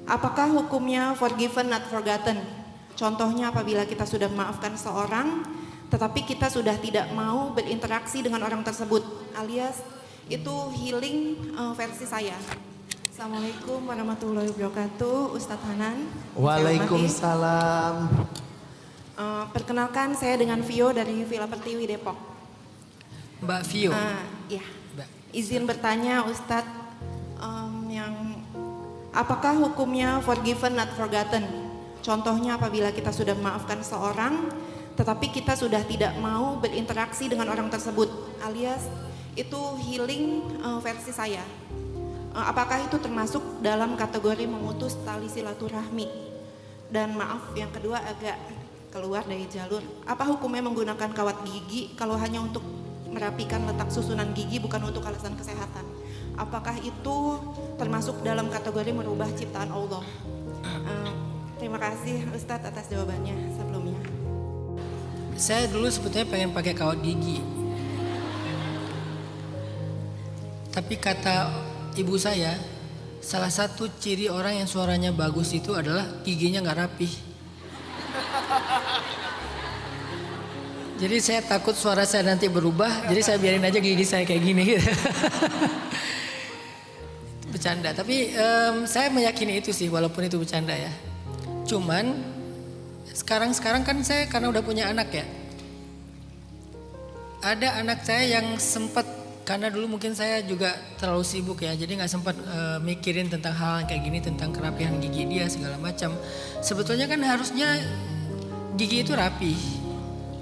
Apakah hukumnya forgiven not forgotten? Contohnya apabila kita sudah memaafkan seorang, tetapi kita sudah tidak mau berinteraksi dengan orang tersebut, alias itu healing versi saya. Assalamualaikum warahmatullahi wabarakatuh, Ustadz Hanan. Waalaikumsalam. Perkenalkan, saya dengan Vio dari Villa Pertiwi Depok. Mbak Vio. Ya. Izin bertanya Ustadz, apakah hukumnya forgiven not forgotten? Contohnya apabila kita sudah memaafkan seorang, tetapi kita sudah tidak mau berinteraksi dengan orang tersebut, alias itu healing versi saya. Apakah itu termasuk dalam kategori memutus tali silaturahmi? Dan maaf, yang kedua agak keluar dari jalur. Apa hukumnya menggunakan kawat gigi kalau hanya untuk merapikan letak susunan gigi, bukan untuk alasan kesehatan? Apakah itu termasuk dalam kategori merubah ciptaan Allah? Terima kasih Ustadz atas jawabannya sebelumnya. Saya dulu sebetulnya pengen pakai kawat gigi. Tapi kata ibu saya, salah satu ciri orang yang suaranya bagus itu adalah giginya nggak rapih. Jadi saya takut suara saya nanti berubah, jadi saya biarin aja gigi saya kayak gini. Bercanda, tapi saya meyakini itu sih, walaupun itu bercanda ya. Cuman sekarang kan saya karena udah punya anak ya. Ada anak saya yang sempat, karena dulu mungkin saya juga terlalu sibuk ya, jadi nggak sempat mikirin tentang hal kayak gini, tentang kerapihan gigi dia segala macam. Sebetulnya kan harusnya gigi itu rapi,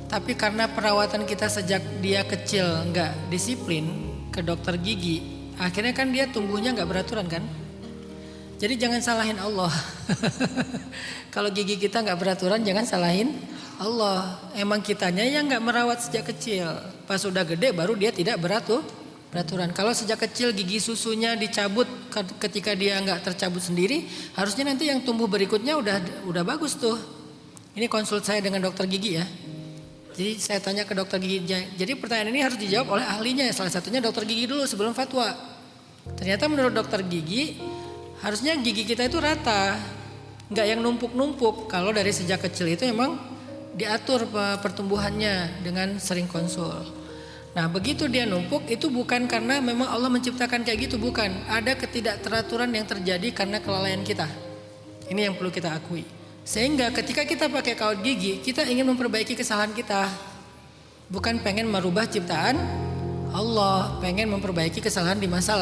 tapi karena perawatan kita sejak dia kecil nggak disiplin ke dokter gigi, akhirnya kan dia tumbuhnya nggak beraturan kan. Jadi jangan salahin Allah. Kalau gigi kita nggak beraturan, jangan salahin Allah. Emang kitanya yang nggak merawat sejak kecil. Pas udah gede baru dia tidak beraturan. Kalau sejak kecil gigi susunya dicabut ketika dia nggak tercabut sendiri, harusnya nanti yang tumbuh berikutnya udah bagus tuh. Ini konsult saya dengan dokter gigi ya. Jadi saya tanya ke dokter gigi. Jadi pertanyaan ini harus dijawab oleh ahlinya. Salah satunya dokter gigi dulu sebelum fatwa. Ternyata menurut dokter gigi, harusnya gigi kita itu rata, nggak yang numpuk-numpuk. Kalau dari sejak kecil itu emang diatur pertumbuhannya dengan sering konsul. Nah begitu dia numpuk itu bukan karena memang Allah menciptakan kayak gitu, bukan. Ada ketidakteraturan yang terjadi karena kelalaian kita. Ini yang perlu kita akui. Sehingga ketika kita pakai kawat gigi, kita ingin memperbaiki kesalahan kita. Bukan pengen merubah ciptaan Allah, pengen memperbaiki kesalahan di masa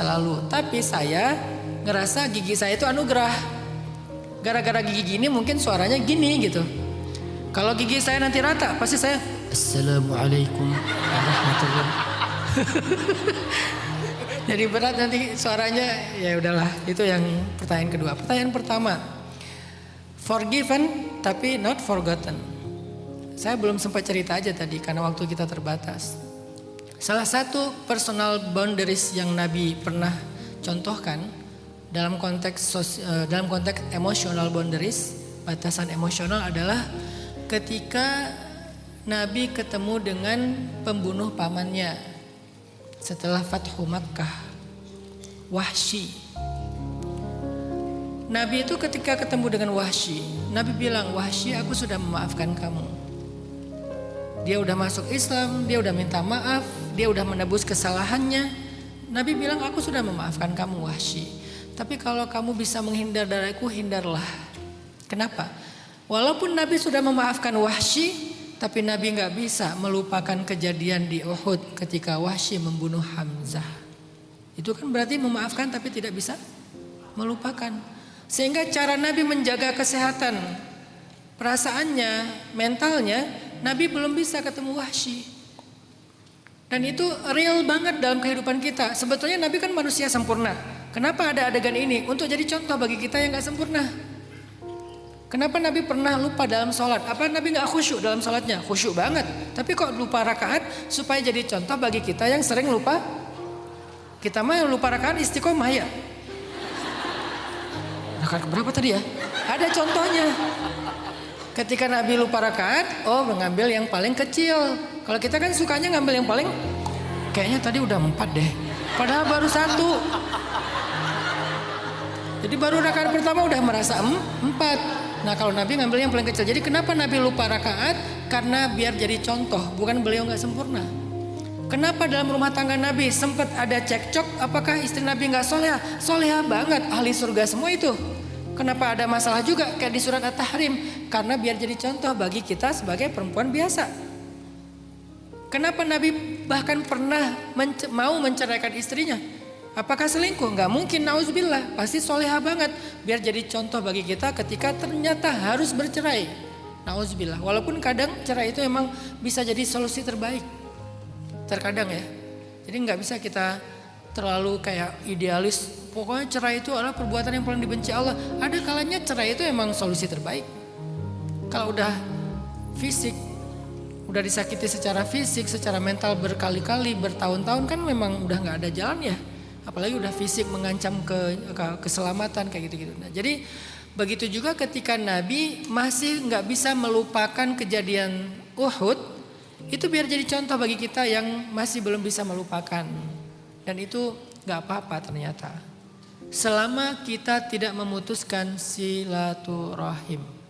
lalu. Tapi saya ngerasa gigi saya itu anugerah. Gara-gara gigi gini mungkin suaranya gini gitu. Kalau gigi saya nanti rata, pasti saya Assalamualaikum warahmatullahi. Jadi berat nanti suaranya. Ya udahlah, itu yang pertanyaan kedua. Pertanyaan pertama, forgiven tapi not forgotten. Saya belum sempat cerita aja tadi karena waktu kita terbatas. Salah satu personal boundaries yang Nabi pernah contohkan dalam konteks emotional boundaries, batasan emosional adalah ketika Nabi ketemu dengan pembunuh pamannya setelah Fathu Makkah, Wahsy. Nabi itu ketika ketemu dengan Wahsy, Nabi bilang, Wahsy, aku sudah memaafkan kamu. Dia udah masuk Islam, dia udah minta maaf, dia udah menebus kesalahannya. Nabi bilang, aku sudah memaafkan kamu Wahsy. Tapi kalau kamu bisa menghindar dariku, hindarlah. Kenapa? Walaupun Nabi sudah memaafkan Wahsy, tapi Nabi gak bisa melupakan kejadian di Uhud ketika Wahsy membunuh Hamzah. Itu kan berarti memaafkan tapi tidak bisa melupakan. Sehingga cara Nabi menjaga kesehatan perasaannya, mentalnya, Nabi belum bisa ketemu Wahsy. Dan itu real banget dalam kehidupan kita. Sebetulnya Nabi kan manusia sempurna. Kenapa ada adegan ini? Untuk jadi contoh bagi kita yang gak sempurna. Kenapa Nabi pernah lupa dalam sholat? Apa Nabi gak khusyuk dalam sholatnya? Khusyuk banget. Tapi kok lupa rakaat? Supaya jadi contoh bagi kita yang sering lupa. Kita mah yang lupa rakaat istiqomah ya. Rakaat berapa tadi ya? Ada contohnya. Ketika Nabi lupa rakaat, mengambil yang paling kecil. Kalau kita kan sukanya ngambil yang paling, kayaknya tadi udah 4 deh. Padahal baru 1. Jadi baru rakaat pertama udah merasa 4. Nah kalau Nabi ngambil yang paling kecil. Jadi kenapa Nabi lupa rakaat? Karena biar jadi contoh, bukan beliau nggak sempurna. Kenapa dalam rumah tangga Nabi sempat ada cekcok? Apakah istri Nabi nggak soleha? Soleha banget, ahli surga semua itu. Kenapa ada masalah juga kayak di surat At-Tahrim? Karena biar jadi contoh bagi kita sebagai perempuan biasa. Kenapa Nabi bahkan pernah mau menceraikan istrinya? Apakah selingkuh? Nggak mungkin, nauzubillah. Pasti soleha banget. Biar jadi contoh bagi kita ketika ternyata harus bercerai. Nauzubillah. Walaupun kadang cerai itu emang bisa jadi solusi terbaik. Terkadang ya. Jadi nggak bisa kita terlalu kayak idealis. Pokoknya cerai itu adalah perbuatan yang paling dibenci Allah. Ada kalanya cerai itu emang solusi terbaik. Kalau udah fisik, udah disakiti secara fisik, secara mental berkali-kali, bertahun-tahun kan memang udah nggak ada jalan ya. Apalagi udah fisik mengancam keselamatan kayak gitu-gitu. Nah, jadi begitu juga ketika Nabi masih nggak bisa melupakan kejadian Uhud, itu biar jadi contoh bagi kita yang masih belum bisa melupakan. Dan itu nggak apa-apa ternyata. Selama kita tidak memutuskan silaturahim.